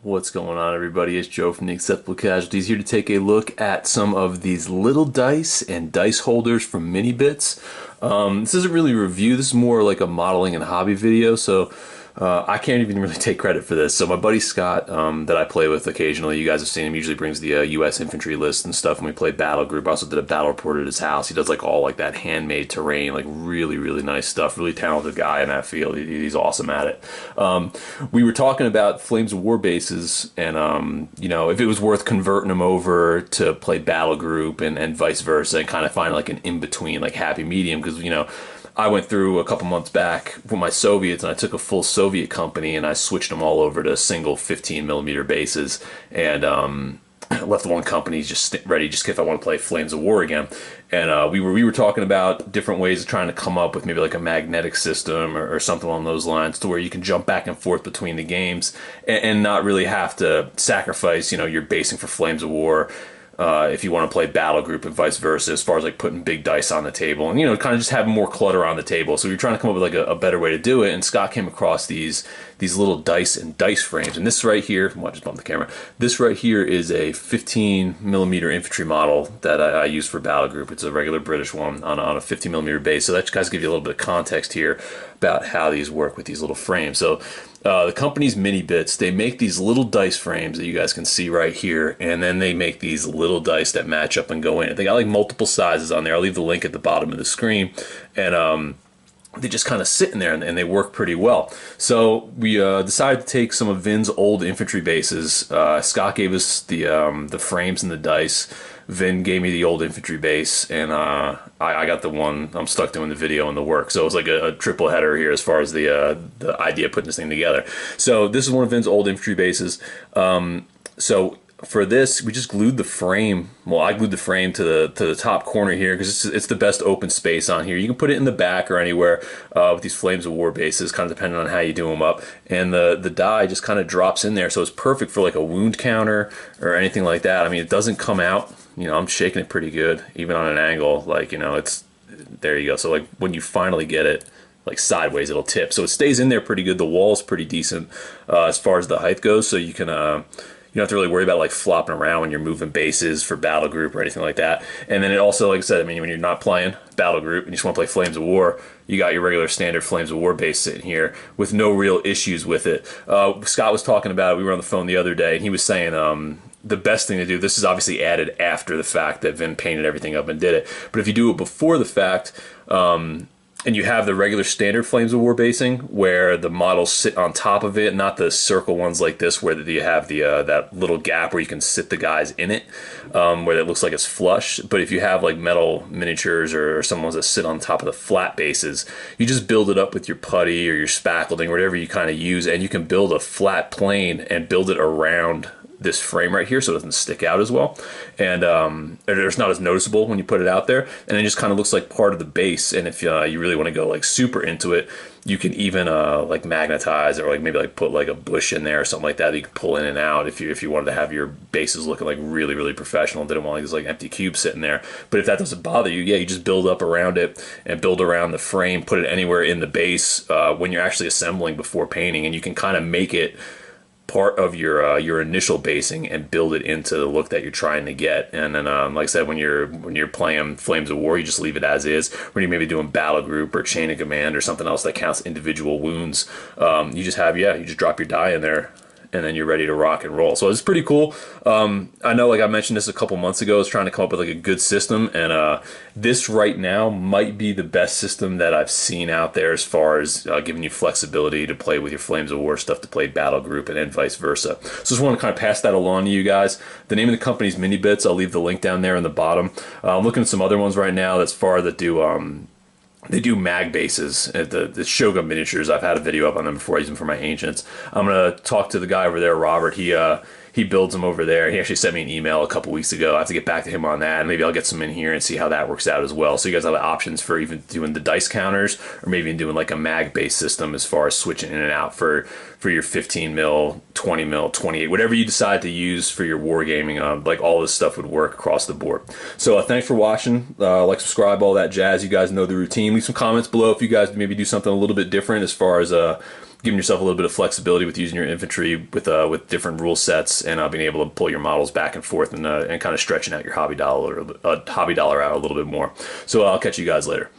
What's going on, everybody? It's Joe from the Acceptable Casualties here to take a look at some of these little dice and dice holders from Mini Bits. This isn't really a review, this is more like a modeling and hobby video, so I can't even really take credit for this. So my buddy Scott, that I play with occasionally, you guys have seen him, usually brings the US infantry list and stuff when we play Battle Group. I also did a battle report at his house. He does like all like that handmade terrain, like really nice stuff. Really talented guy in that field. He's awesome at it. We were talking about Flames of War bases and you know, if it was worth converting them over to play Battle Group and vice versa, and kind of find like an in-between like happy medium, because you know, I went through a couple months back with my Soviets, and I took a full Soviet company and I switched them all over to single 15mm bases, and left one company just ready, just if I want to play Flames of War again. And we were talking about different ways of trying to come up with maybe like a magnetic system or something along those lines, to where you can jump back and forth between the games and not really have to sacrifice, you know, your basing for Flames of War. If you want to play Battle Group and vice versa, as far as like putting big dice on the table and, you know, kind of just having more clutter on the table. So we were trying to come up with like a better way to do it, and Scott came across these little dice and dice frames. And this right here, well, I just bumped the camera. This right here is a 15mm infantry model that I use for Battle Group. It's a regular British one on a 15mm base. So that just guys give you a little bit of context here about how these work with these little frames. So the company's Mini Bits, they make these little dice frames that you guys can see right here, and then they make these little dice that match up and go in. They got like multiple sizes on there. I'll leave the link at the bottom of the screen, and they just kind of sit in there, and they work pretty well. So we decided to take some of Vin's old infantry bases. Scott gave us the frames and the dice. Vin gave me the old infantry base, and I got the one I'm stuck doing the video and the work. So it was like a triple header here as far as the idea of putting this thing together. So this is one of Vin's old infantry bases. So for this, we just glued the frame. Well, I glued the frame to the top corner here because it's the best open space on here. You can put it in the back or anywhere with these Flames of War bases, kind of depending on how you do them up. And the die just kind of drops in there, so it's perfect for like a wound counter or anything like that. I mean, it doesn't come out. You know, I'm shaking it pretty good, even on an angle. Like, you know, it's there you go. So like when you finally get it like sideways, it'll tip. So it stays in there pretty good. The wall's pretty decent as far as the height goes. So you can you don't have to really worry about like flopping around when you're moving bases for Battle Group or anything like that. And then it also, like I said, I mean, when you're not playing Battle Group and you just want to play Flames of War, you got your regular standard Flames of War base sitting here with no real issues with it. Scott was talking about it. We were on the phone the other day, and he was saying the best thing to do, this is obviously added after the fact that Vin painted everything up and did it, but if you do it before the fact, and you have the regular standard Flames of War basing where the models sit on top of it, not the circle ones like this where you have the that little gap where you can sit the guys in it, where it looks like it's flush. But if you have like metal miniatures or some ones that sit on top of the flat bases, you just build it up with your putty or your spackling or whatever you kind of use, and you can build a flat plane and build it around this frame right here so it doesn't stick out as well, and it's not as noticeable when you put it out there, and it just kind of looks like part of the base. And if you really want to go like super into it, you can even like magnetize or like maybe like put like a bush in there or something like that you can pull in and out if you wanted to have your bases looking like really professional and didn't want like this like empty cube sitting there. But if that doesn't bother you, yeah, you just build up around it and build around the frame, put it anywhere in the base when you're actually assembling before painting, and you can kind of make it part of your initial basing and build it into the look that you're trying to get. And then like I said, when you're playing Flames of War, you just leave it as is. When you're maybe doing Battle Group or Chain of Command or something else that counts individual wounds, you just drop your die in there, and then you're ready to rock and roll. So it's pretty cool. I know, like I mentioned this a couple months ago, I was trying to come up with like a good system, and this right now might be the best system that I've seen out there as far as giving you flexibility to play with your Flames of War stuff to play Battle Group and then vice versa. So just want to kind of pass that along to you guys. The name of the company's Mini Bits. I'll leave the link down there in the bottom. I'm looking at some other ones right now that's far that do they do mag bases, the Shogun miniatures. I've had a video up on them before. I use them for my ancients. I'm gonna talk to the guy over there, Robert. He builds them over there. He actually sent me an email a couple weeks ago. I have to get back to him on that, and maybe I'll get some in here and see how that works out as well. So you guys have options for even doing the dice counters, or maybe doing like a mag based system as far as switching in and out for your 15 mil, 20 mil, 28, whatever you decide to use for your wargaming. Like all this stuff would work across the board. So thanks for watching. Like, subscribe, all that jazz. You guys know the routine. Leave some comments below if you guys maybe do something a little bit different as far as giving yourself a little bit of flexibility with using your infantry with different rule sets, and being able to pull your models back and forth, and kind of stretching out your hobby dollar out a little bit more. So I'll catch you guys later.